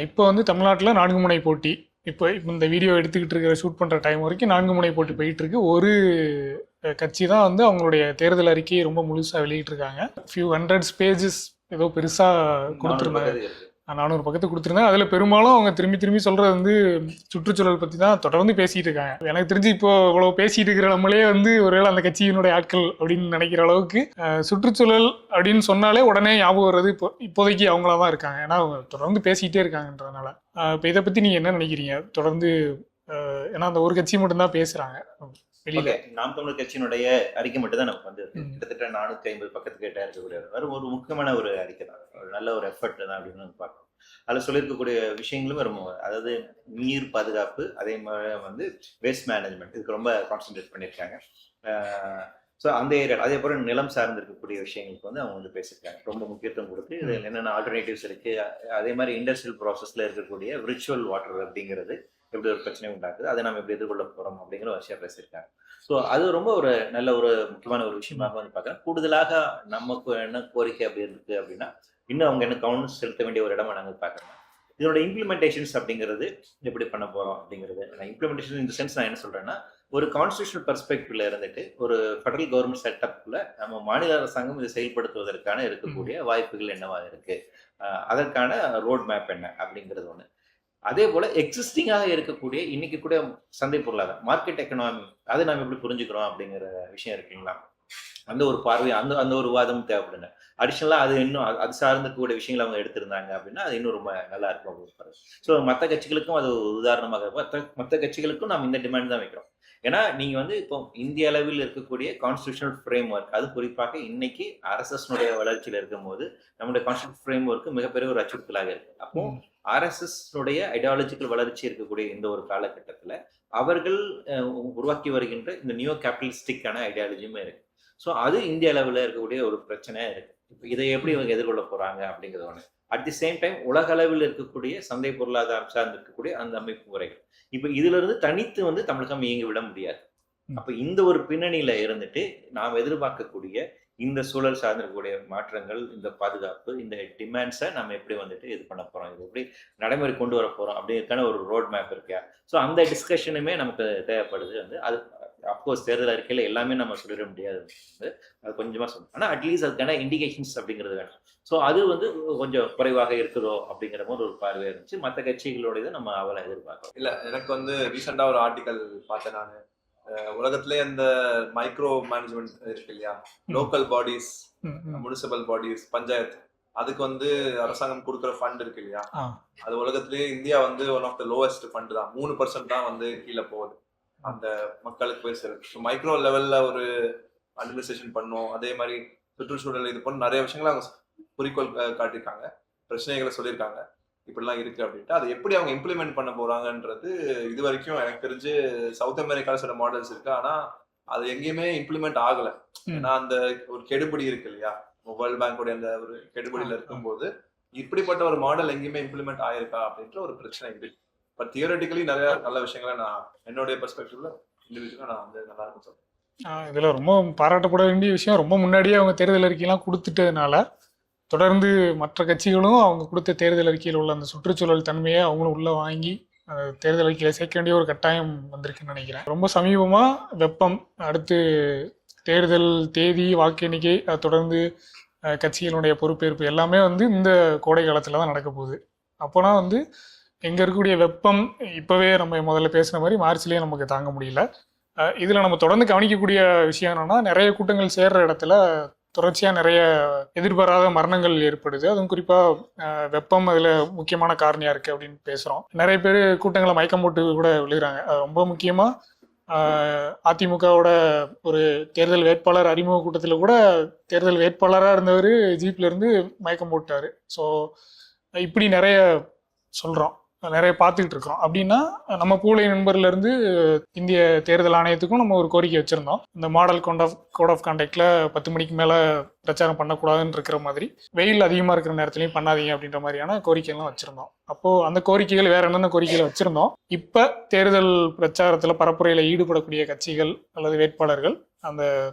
இப்போ வந்து தமிழ்நாட்டில் 4 முனை போட்டி. இப்போ இந்த வீடியோ எடுத்துக்கிட்டு இருக்கிற ஷூட் பண்ணுற டைம் வரைக்கும் 4 முனை போட்டி போயிட்டு இருக்கு. ஒரு கட்சி தான் வந்து அவங்களுடைய தேர்தல் அறிக்கையை ரொம்ப முழுசாக வெளியிட்டிருக்காங்க. ஃபியூ ஹண்ட்ரட்ஸ் பேஜஸ் ஏதோ பெருசாக கொடுத்துருந்தாங்க. 400 பக்கத்துக்கு கொடுத்துருந்தேன். அதில் பெரும்பாலும் அவங்க திரும்பி திரும்பி சொல்கிறது வந்து சுற்றுச்சூழல் பற்றி தான் தொடர்ந்து பேசிகிட்டு இருக்காங்க. எனக்கு தெரிஞ்சு இப்போ இவ்வளோ பேசிகிட்டு இருக்கிற நம்மளே வந்து ஒருவேளை அந்த கட்சியினுடைய ஆட்கள் அப்படின்னு நினைக்கிற அளவுக்கு சுற்றுச்சூழல் அப்படின்னு சொன்னாலே உடனே ஞாபகம் வர்றது இப்போதைக்கு அவங்களா தான் இருக்காங்க. ஏன்னா அவங்க தொடர்ந்து பேசிக்கிட்டே இருக்காங்கன்றதுனால. இப்போ இதை பற்றி நீங்கள் என்ன நினைக்கிறீங்க? தொடர்ந்து ஏன்னா அந்த ஒரு கட்சி மட்டும்தான் பேசுகிறாங்க வெளியில. நாம் தமிழர் கட்சியினுடைய அறிக்கை மட்டும் தான் நமக்கு வந்து கிட்டத்தட்ட 450 பக்கத்துக்கு கிட்ட இருக்கக்கூடிய ஒரு முக்கியமான ஒரு அறிக்கை தான், ஒரு நல்ல ஒரு எஃபர்ட் தான் அப்படின்னு பார்க்கணும். அதில் சொல்லியிருக்கக்கூடிய விஷயங்களும் ரொம்ப, அதாவது நீர் பாதுகாப்பு, அதே மாதிரி வந்து வேஸ்ட் மேனேஜ்மெண்ட், இதுக்கு ரொம்ப கான்சென்ட்ரேட் பண்ணியிருக்காங்க. ஸோ அந்த ஏரியா, அதே போல நிலம் சார்ந்து இருக்கக்கூடிய விஷயங்களுக்கு வந்து அவங்க வந்து பேசியிருக்காங்க, ரொம்ப முக்கியத்துவம் கொடுத்து இதில் என்னென்ன ஆல்டர்னேட்டிவ்ஸ் இருக்கு, அதே மாதிரி இண்டஸ்ட்ரியல் ப்ராசஸ்ல இருக்கக்கூடிய விர்ச்சுவல் வாட்டர் அப்படிங்கிறது எப்படி ஒரு பிரச்சனை உண்டாக்குது, அதை நம்ம எப்படி எதிர்கொள்ள போறோம் அப்படிங்கிற ஒரு விஷயம் பேசியிருக்காங்க. ஸோ அது ரொம்ப ஒரு நல்ல ஒரு முக்கியமான ஒரு விஷயமாக வந்து பார்க்குறேன். கூடுதலாக நமக்கு என்ன கோரிக்கை அப்படி இருக்கு அப்படின்னா, இன்னும் அவங்க என்ன கவனம் செலுத்த வேண்டிய ஒரு இடமா நாங்கள் பார்க்குறோம். இதோட இம்ப்ளிமெண்டேஷன்ஸ் அப்படிங்கிறது எப்படி பண்ண போறோம் அப்படிங்கிறது. இம்ப்ளிமெண்டேஷன் இந்த சென்ஸ் நான் என்ன சொல்றேன்னா, ஒரு கான்ஸ்டியூஷனல் பெர்ஸ்பெக்டிவ்ல இருந்துட்டு ஒரு ஃபெடரல் கவர்மெண்ட் செட்டப்ல நம்ம மாநில அரசாங்கம் இதை செயல்படுத்துவதற்கான இருக்கக்கூடிய வாய்ப்புகள் என்னவா இருக்கு, அதற்கான ரோட் மேப் என்ன அப்படிங்கிறது ஒன்று. அதே போல எக்ஸிஸ்டிங்காக இருக்கக்கூடிய இன்னைக்கு கூட சந்தை பொருளாதாரம், மார்க்கெட் எக்கனாமி, அதை நாம் எப்படி புரிஞ்சுக்கிறோம் அப்படிங்கிற விஷயம் இருக்குங்களா, அந்த ஒரு பார்வை, அந்த ஒரு வாதமும் தேவைப்படுங்க. அடிஷனலா அது இன்னும் அது சார்ந்த கூட விஷயங்கள் அவங்க எடுத்திருந்தாங்க அப்படின்னா அது இன்னும் ரொம்ப நல்லா இருக்கும் அப்படின்னு. ஸோ மற்ற கட்சிகளுக்கும் அது உதாரணமாக, மற்ற கட்சிகளுக்கும் நாம் இந்த டிமாண்ட் தான் வைக்கிறோம். ஏன்னா நீங்க வந்து இப்போ இந்திய அளவில் இருக்கக்கூடிய கான்ஸ்டியூஷனல் ஃப்ரேம் ஒர்க், அது குறிப்பாக இன்னைக்கு ஆர்எஸ்எஸ்னுடைய வளர்ச்சியில் இருக்கும்போது நம்முடைய கான்ஸ்டியூஷன் ஃப்ரேம் ஒர்க் மிகப்பெரிய ஒரு அச்சுறுத்தலாக இருக்கு. அப்போ ஆர்எஸ்எஸ்னுடைய ஐடியாலஜிக்கல் வளர்ச்சி இருக்கக்கூடிய இந்த ஒரு காலகட்டத்தில் அவர்கள் உருவாக்கி வருகின்ற இந்த நியூ கேபிட்டலிஸ்டிக்கான ஐடியாலஜியுமே இருக்கு. ஸோ அது இந்திய அளவில் இருக்கக்கூடிய ஒரு பிரச்சனையா இருக்கு. இப்போ இதை எப்படி இவங்க எதிர்கொள்ள போறாங்க அப்படிங்கிறது ஒன்று. அட் தி சேம் டைம் உலக அளவில் இருக்கக்கூடிய சந்தை பொருளாதாரம் சார்ந்து இருக்கக்கூடிய அந்த அமைப்பு முறைகள், இப்போ இதுல இருந்து தனித்து வந்து தமிழகம் இயங்கி விட முடியாது. அப்ப இந்த ஒரு பின்னணியில இருந்துட்டு நாம் எதிர்பார்க்கக்கூடிய இந்த சூழல் சார்ந்திருக்கக்கூடிய மாற்றங்கள், இந்த பாதுகாப்பு, இந்த டிமாண்ட்ஸை நம்ம எப்படி வந்துட்டு இது பண்ண போறோம், இது எப்படி நடைமுறை கொண்டு வர போறோம் அப்படிங்கிறதுக்கான ஒரு ரோட் மேப் இருக்கா. ஸோ அந்த டிஸ்கஷனுமே நமக்கு தேவைப்படுது. வந்து அது அப்கோர்ஸ் தேர்தல் அறிக்கையில் எல்லாமே நம்ம சொல்லிட முடியாது, அது கொஞ்சமா சொல்லணும். ஆனால் அட்லீஸ்ட் அதுக்கான இண்டிகேஷன்ஸ் அப்படிங்கிறது வேணும். ஸோ அது வந்து கொஞ்சம் குறைவாக இருக்குதோ அப்படிங்கிற மாதிரி ஒரு பார்வை இருந்துச்சு. மற்ற கட்சிகளோட நம்ம அவளை எதிர்பார்க்கலாம். இல்லை, எனக்கு வந்து ரீசெண்டாக ஒரு ஆர்டிக்கல் பார்த்தேன் நான். உலகத்திலே அந்த மைக்ரோ மேனேஜ்மெண்ட் இருக்கு இல்லையா, local bodies, municipal bodies, panchayat, அதுக்கு வந்து அரசாங்கம் கொடுக்குற ஃபண்ட் இருக்கு இல்லையா, அது உலகத்திலேயே இந்தியா வந்து one of the lowest fund தான். 3% தான் வந்து கீழே போகுது அந்த மக்களுக்கு போய் சேரும். மைக்ரோ லெவல்ல ஒரு அட்மினிஸ்ட்ரேஷன் பண்ணும். அதே மாதிரி சுற்றுச்சூழல் இது போன்ற நிறைய விஷயங்களை அவங்க குறிக்கோள் காட்டியிருக்காங்க, பிரச்சனைகளை சொல்லியிருக்காங்க, இப்படிலாம் இருக்கு அப்படின்ட்டு. அதை எப்படி அவங்க இம்ப்ளிமெண்ட் பண்ண போறாங்கன்றது இது வரைக்கும் எனக்கு தெரிஞ்சு சவுத் அமெரிக்கால சில மாடல்ஸ் இருக்கு, ஆனா அது எங்கேயுமே இம்ப்ளிமெண்ட் ஆகல. ஏன்னா அந்த ஒரு கெடுபடி இருக்கு இல்லையா, வேர்ல்ட் பேங்கோட அந்த ஒரு கெடுபடியில இருக்கும்போது இப்படிப்பட்ட ஒரு மாடல் எங்கேயுமே இம்ப்ளிமெண்ட் ஆயிருக்கா அப்படின்ற ஒரு பிரச்சனை இருக்கு. பட் தியரட்டிக்கலி நிறைய நல்ல விஷயங்களை நான் என்னுடைய பெர்ஸ்பெக்டிவ்ல இண்டிவிஜுவலா நான் வந்து நல்லா இருக்கும் சொல்றேன். இதுல ரொம்ப பாராட்டப்பட வேண்டிய விஷயம், ரொம்ப முன்னாடியே அவங்க தேர்தல் அறிக்கையெல்லாம் கொடுத்துட்டதுனால தொடர்ந்து மற்ற கட்சிகளும் அவங்க கொடுத்த தேர்தல் அறிக்கையில் உள்ள அந்த சுற்றுச்சூழல் தன்மையை அவங்களும் உள்ள வாங்கி தேர்தல் அறிக்கையில் சேர்க்க வேண்டிய ஒரு கட்டாயம் வந்திருக்குன்னு நினைக்கிறேன். ரொம்ப சமீபமாக வெப்பம், அடுத்து தேர்தல் தேதி, வாக்கு எண்ணிக்கை, அதை தொடர்ந்து கட்சிகளுடைய பொறுப்பேற்பு எல்லாமே வந்து இந்த கோடை காலத்தில் தான் நடக்க போகுது. அப்போனா வந்து எங்கே இருக்கக்கூடிய வெப்பம் இப்போவே நம்ம முதல்ல பேசுன மாதிரி மார்ச்லேயே நமக்கு தாங்க முடியல. இதில் நம்ம தொடர்ந்து கவனிக்கக்கூடிய விஷயம் என்னென்னா, நிறைய கூட்டங்கள் சேர்ற இடத்துல தொடர்ச்சியாக நிறைய எதிர்பாராத மரணங்கள் ஏற்படுது. அதுவும் குறிப்பாக வெப்பம் அதில் முக்கியமான காரணியாக இருக்குது அப்படின்னு பேசுகிறோம். நிறைய பேர் கூட்டங்களை மயக்கம் போட்டு கூட விழுகிறாங்க. ரொம்ப முக்கியமாக அதிமுகவோட ஒரு தேர்தல் வேட்பாளர் அறிமுக கூட்டத்தில் கூட தேர்தல் வேட்பாளராக இருந்தவர் ஜீப்லேருந்து மயக்கம் போட்டார். ஸோ இப்படி நிறைய சொல்கிறோம், நிறைய பார்த்துக்கிட்டு இருக்கிறோம். அப்படின்னா நம்ம பூலை நண்பர்லேருந்து இந்திய தேர்தல் ஆணையத்துக்கும் நம்ம ஒரு கோரிக்கை வச்சுருந்தோம். இந்த மாடல் கோட் ஆஃப் கான்டாக்டில் 10 மணிக்கு மேலே பிரச்சாரம் பண்ணக்கூடாதுன்னு இருக்கிற மாதிரி, வெயில் அதிகமாக இருக்கிற நேரத்துலையும் பண்ணாதீங்க அப்படின்ற மாதிரியான கோரிக்கைகள்லாம் வச்சுருந்தோம். அப்போது அந்த கோரிக்கைகள் வேறு என்னென்ன கோரிக்கைகள் வச்சுருந்தோம். இப்போ தேர்தல் பிரச்சாரத்தில் பரப்புரையில் ஈடுபடக்கூடிய கட்சிகள் அல்லது வேட்பாளர்கள் அந்த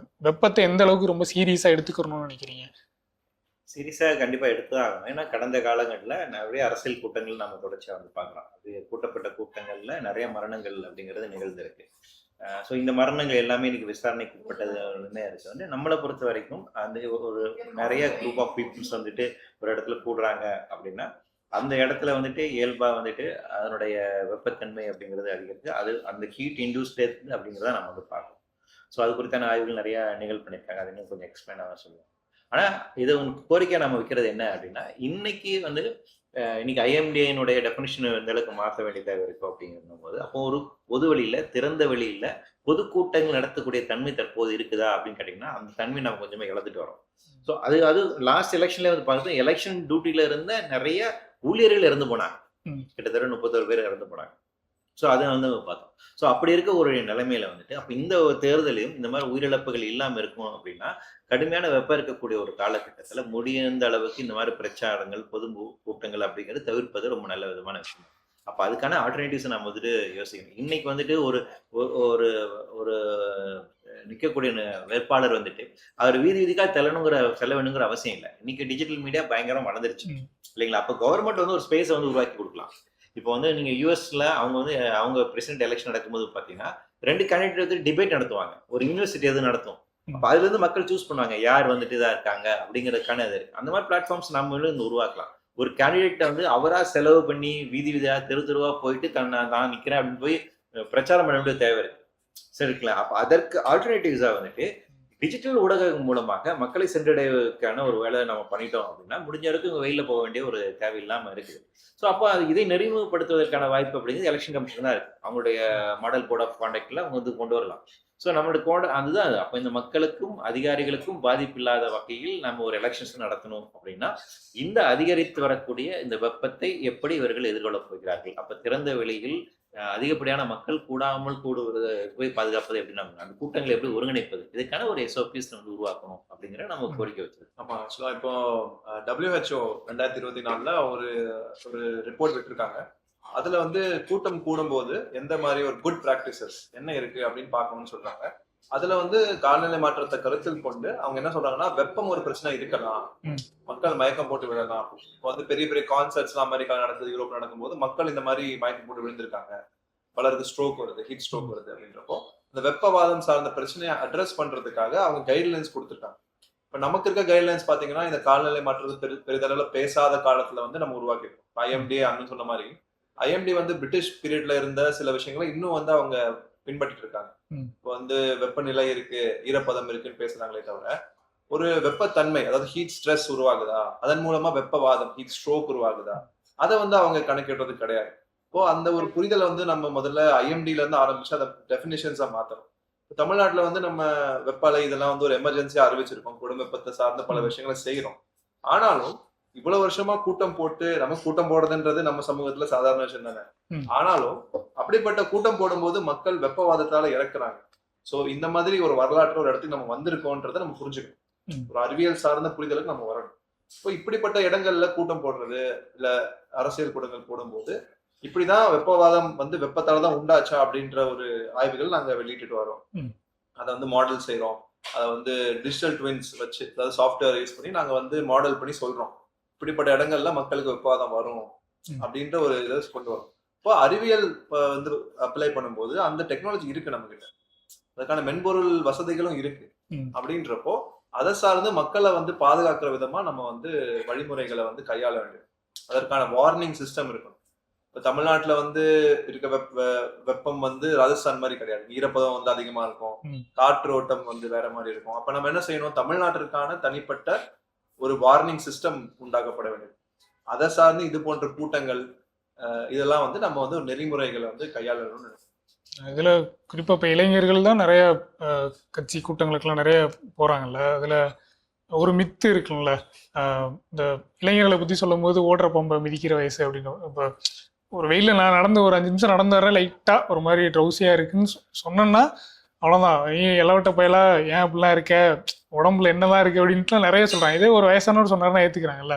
வெப்பத்தை எந்த அளவுக்கு ரொம்ப சீரியஸாக எடுத்துக்கிறணும்னு நினைக்கிறீங்க? சீரியஸாக கண்டிப்பாக எடுத்து தான் ஆகணும். ஏன்னா கடந்த காலங்களில் நிறைய அரசியல் கூட்டங்கள் நம்ம தொடர்ச்சியாக வந்து பார்க்குறோம். அது கூட்டப்பட்ட கூட்டங்களில் நிறைய மரணங்கள் அப்படிங்கிறது நிகழ்ந்திருக்கு. ஸோ இந்த மரணங்கள் எல்லாமே இன்னைக்கு விசாரணைக்கு உட்பட்டதுமே இருக்கு. வந்து நம்மளை பொறுத்த வரைக்கும் அந்த ஒரு நிறைய குரூப் ஆஃப் பீப்புள்ஸ் வந்துட்டு ஒரு இடத்துல கூடுறாங்க அப்படின்னா அந்த இடத்துல வந்துட்டு இயல்பா வந்துட்டு அதனுடைய வெப்பத்தன்மை அப்படிங்கிறது அதிகரித்து அது அந்த ஹீட் இன்டியூஸ் டெத் அப்படிங்கிறத நம்ம வந்து பார்க்கணும். ஸோ அது குறித்தான ஆய்வுகள் நிறைய நிகழ் பண்ணியிருக்காங்க. அது இன்னும் கொஞ்சம் எக்ஸ்பிளைனாக சொல்லுவோம். ஆனா இது கோரிக்கையா நம்ம வைக்கிறது என்ன அப்படின்னா இன்னைக்கு வந்து இன்னைக்கு ஐஎம்டிஐனுடைய டெஃபினிஷன் எந்த அளவுக்கு மாற்ற வேண்டிய தேவை இருக்கும் அப்படிங்கும் போது அப்போ ஒரு பொது வெளியில திறந்த வெளியில பொதுக்கூட்டங்கள் நடத்தக்கூடிய தன்மை தற்போது இருக்குதா அப்படின்னு கேட்டீங்கன்னா அந்த தன்மை நம்ம கொஞ்சமே இழந்துட்டு வரோம். ஸோ அது லாஸ்ட் எலெக்ஷன்ல வந்து பார்த்தா எலெக்ஷன் டியூட்டில இருந்த நிறைய ஊழியர்கள் இறந்து போனாங்க. கிட்டத்தட்ட 31 பேர் இறந்து போனாங்க. ஸோ அதை வந்து பார்த்தோம். ஸோ அப்படி இருக்க ஒரு நிலைமையில வந்துட்டு அப்போ இந்த தேர்தலையும் இந்த மாதிரி உயிரிழப்புகள் இல்லாமல் இருக்கும் அப்படின்னா கடுமையான வெப்பம் இருக்கக்கூடிய ஒரு காலகட்டத்தில் முடிந்த அளவுக்கு இந்த மாதிரி பிரச்சாரங்கள் பொது கூட்டங்கள் அப்படிங்கிறது தவிர்ப்பது ரொம்ப நல்ல விதமான விஷயம். அப்போ அதுக்கான ஆல்டர்னேட்டிவ்ஸை நம்ம வந்துட்டு யோசிக்கணும். இன்னைக்கு வந்துட்டு ஒரு ஒரு ஒரு நிற்கக்கூடிய வேட்பாளர் வந்துட்டு அவர் வீதி வீதிக்காக செல்ல வேணுங்கிற அவசியம் இல்லை. இன்னைக்கு டிஜிட்டல் மீடியா பயங்கரம் வளர்ந்துருச்சு இல்லைங்களா? அப்போ கவர்மெண்ட் வந்து ஒரு ஸ்பேஸை வந்து உருவாக்கி கொடுக்கலாம். இப்போ வந்து நீங்க யூஎஸ்ல அவங்க பிரசிடென்ட் எலெக்ஷன் நடக்கும்போது பாத்தீங்கன்னா 2 கேண்டிடேட் வந்து டிபேட் நடத்துவாங்க. ஒரு யூனிவர்சிட்டி எது நடத்தும். அப்ப அதுல இருந்து மக்கள் சூஸ் பண்ணுவாங்க யார் வந்துட்டு இதா இருக்காங்க அப்படிங்கறதுக்கான இது இருக்கு. அந்த மாதிரி பிளாட்ஃபார்ம்ஸ் நம்ம உருவாக்கலாம். ஒரு கேண்டிடேட்டை வந்து அவரா செலவு பண்ணி வீதி வீதியா தெருவா போயிட்டு நான் நிக்கிறேன் அப்படின்னு போய் பிரச்சாரம் பண்ண வேண்டிய தேவை இருக்கு. சரிங்களா? அப்ப அதற்கு ஆல்டர்னேட்டிவ்ஸா வந்துட்டு டிஜிட்டல் ஊடகம் மூலமாக மக்களை சென்றடைவதற்கான ஒரு வேலை நம்ம பண்ணிட்டோம் அப்படின்னா முடிஞ்ச அளவுக்கு வெயில போக வேண்டிய ஒரு தேவையில்லாம இருக்குது. ஸோ அப்போ இதை நெறிமுகப்படுத்துவதற்கான வாய்ப்பு அப்படிங்கிறது எலெக்ஷன் கமிஷன் தான் இருக்கு. அவங்களுடைய மாடல் கோட் ஆஃப் கான்டக்ட்ல அவங்க வந்து கொண்டு வரலாம். ஸோ நம்மளோட கோட் அதுதான் அது. அப்போ இந்த மக்களுக்கும் அதிகாரிகளுக்கும் பாதிப்பு இல்லாத வகையில் நம்ம ஒரு எலெக்ஷன்ஸ் நடத்தணும் அப்படின்னா இந்த அதிகரித்து வரக்கூடிய இந்த வெப்பத்தை எப்படி இவர்கள் எதிர்கொள்ளப் போகிறார்கள்? அப்போ திறந்த வெளியில் அதிகப்படியான மக்கள் கூடாமல் கூடுவதை போய் பாதுகாப்பது எப்படி நம்ம அந்த கூட்டங்களை எப்படி ஒருங்கிணைப்பது இதுக்கான ஒரு எஸ்ஓபிஎஸ் வந்து உருவாக்கணும் அப்படிங்கிற நம்ம கோரிக்கை வச்சது. ஆமா, ஆக்சுவலா இப்போ WHO 2024 ஒரு ரிப்போர்ட் விட்டுருக்காங்க. அதுல வந்து கூட்டம் கூடும்போது எந்த மாதிரி ஒரு குட் பிராக்டிசஸ் என்ன இருக்கு அப்படின்னு பார்க்கணும்னு சொல்றாங்க. அதுல வந்து காலநிலை மாற்றத்தை கருத்தில் கொண்டு அவங்க என்ன சொல்றாங்கன்னா வெப்பம் ஒரு பிரச்சனை இருக்கலாம், மக்கள் மயக்கம் போட்டு விழலாம். இப்போ வந்து பெரிய பெரிய கான்சர்ட்ஸ் எல்லாம் அமெரிக்கா நடக்குது, யூரோப் நடக்கும்போது மக்கள் இந்த மாதிரி மயக்கம் போட்டு விழுந்திருக்காங்க, பலருக்கு ஸ்ட்ரோக் வருது, ஹீட் ஸ்ட்ரோக் வருது அப்படின்றப்போ இந்த வெப்பவாதம் சார்ந்த பிரச்சனையை அட்ரஸ் பண்றதுக்காக அவங்க கைட்லைன்ஸ் கொடுத்துருக்காங்க. இப்ப நமக்கு இருக்க கைட்லைன்ஸ் பாத்தீங்கன்னா இந்த காலநிலை மாற்றத்தை பெரிதளவுல பேசாத காலத்துல வந்து நம்ம உருவாக்கிருக்கோம். ஐஎம்டி அப்படின்னு சொன்ன மாதிரி ஐஎம்டி வந்து பிரிட்டிஷ் பீரியட்ல இருந்த சில விஷயங்களை இன்னும் வந்து அவங்க பின்பற்றிட்டு இருக்காங்க. இப்போ வந்து வெப்பநிலை இருக்கு, ஈரப்பதம் இருக்குன்னு பேசுறாங்களே தவிர ஒரு வெப்பத்தன்மை அதாவது ஹீட் ஸ்ட்ரெஸ் உருவாகுதா, அதன் மூலமா வெப்பவாதம் ஹீட் ஸ்ட்ரோக் உருவாகுதா, அதை வந்து அவங்க கணக்கிடுறது கிடையாது. இப்போ அந்த ஒரு புரிதலை வந்து நம்ம முதல்ல ஐஎம்டில இருந்து ஆரம்பிச்சு அதை டெஃபினிஷன்ஸா மாத்தணும். தமிழ்நாட்டுல வந்து நம்ம வெப்பாலை இதெல்லாம் வந்து ஒரு எமர்ஜென்சியா அறிவிச்சிருக்கோம், குடும்ப வெப்பத்தை சார்ந்த பல விஷயங்களை செய்யறோம். ஆனாலும் இவ்வளவு வருஷமா கூட்டம் போட்டு நம்ம கூட்டம் போடுறதுன்றது நம்ம சமூகத்துல சாதாரண விஷயம் தானே. ஆனாலும் அப்படிப்பட்ட கூட்டம் போடும்போது மக்கள் வெப்பவாதத்தால இறக்குறாங்க. சோ இந்த மாதிரி ஒரு வரலாற்று ஒரு இடத்துக்கு நம்ம வந்திருக்கோன்றதை நம்ம புரிஞ்சுக்கணும். ஒரு அறிவியல் சார்ந்த புரிதலுக்கு நம்ம வரணும். இப்போ இப்படிப்பட்ட இடங்கள்ல கூட்டம் போடுறது இல்ல அரசியல் கூட்டங்கள் போடும்போது இப்படிதான் வெப்பவாதம் வந்து வெப்பத்தாலதான் உண்டாச்சா அப்படின்ற ஒரு ஆய்வுகள் நாங்க வெளியிட்டு வரோம். அதை வந்து மாடல் செய்யறோம். அதை வந்து டிஜிட்டல் ட்வின்ஸ் வச்சு அதாவது சாஃப்ட்வேர் யூஸ் பண்ணி நாங்க வந்து மாடல் பண்ணி சொல்றோம் இப்படிப்பட்ட இடங்கள்ல மக்களுக்கு வெப்பவாதம் வரும் அப்படின்ற ஒரு இதை கொண்டு வரும். இப்போ அறிவியல் வந்து அப்ளை பண்ணும்போது அந்த டெக்னாலஜி இருக்கு நம்ம கிட்ட, அதுக்கான மென்பொருள் வசதிகளும் இருக்கு. அப்படின்றப்போ அதை சார்ந்து மக்களை வந்து பாதுகாக்கிற விதமா நம்ம வந்து வழிமுறைகளை வந்து கையாள வேண்டியது. அதற்கான வார்னிங் சிஸ்டம் இருக்கணும். இப்போ தமிழ்நாட்டுல வந்து இருக்க வெப்பம் வந்து ராஜஸ்தான் மாதிரி கிடையாது. ஈரப்பதம் வந்து அதிகமா இருக்கும், காற்றோட்டம் வந்து வேற மாதிரி இருக்கும். அப்ப நம்ம என்ன செய்யணும், தமிழ்நாட்டிற்கான தனிப்பட்ட ஒரு வார்னிங் சிஸ்டம் உண்டாக்கப்பட வேண்டியது. அதை சார்ந்து இது போன்ற கூட்டங்கள் இதெல்லாம் வந்து நம்ம வந்து ஒரு நெறிமுறைகளை வந்து கையாளணும்னு நினைக்கிறோம். இதுல குறிப்பா இப்ப இளைஞர்கள் தான் நிறைய கட்சி கூட்டங்களுக்கெல்லாம் நிறைய போறாங்கல்ல. அதுல ஒரு மித்து இருக்குல்ல, இந்த இளைஞர்களை பத்தி சொல்லும் போது ஓடுற பம்பை மிதிக்கிற வயசு அப்படின்னு. இப்போ ஒரு வெயில நான் நடந்து ஒரு 5 நிமிஷம் நடந்து வரேன், லைட்டா ஒரு மாதிரி ட்ரௌசியா இருக்குன்னு சொன்னோம்னா அவ்வளோதான், இளவட்ட பயலா ஏன் அப்படிலாம் இருக்க, உடம்புல என்னதான் இருக்கு அப்படின்ட்டுலாம் நிறைய சொல்றாங்க. இதே ஒரு வயசானவர் சொன்னாருன்னா ஏத்துக்கிறாங்கல்ல.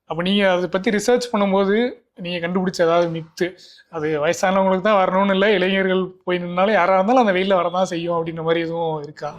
அப்போ நீங்க அதை பத்தி ரிசர்ச் பண்ணும்போது நீங்க கண்டுபிடிச்ச ஏதாவது மித்து, அது வயசானவங்களுக்கு தான் வரணும்னு இல்லை, இளைஞர்கள் போய் நின்னாலும் யாராக இருந்தாலும் அந்த வெயில வரதான் செய்யும் அப்படின்ற மாதிரி எதுவும் இருக்கா?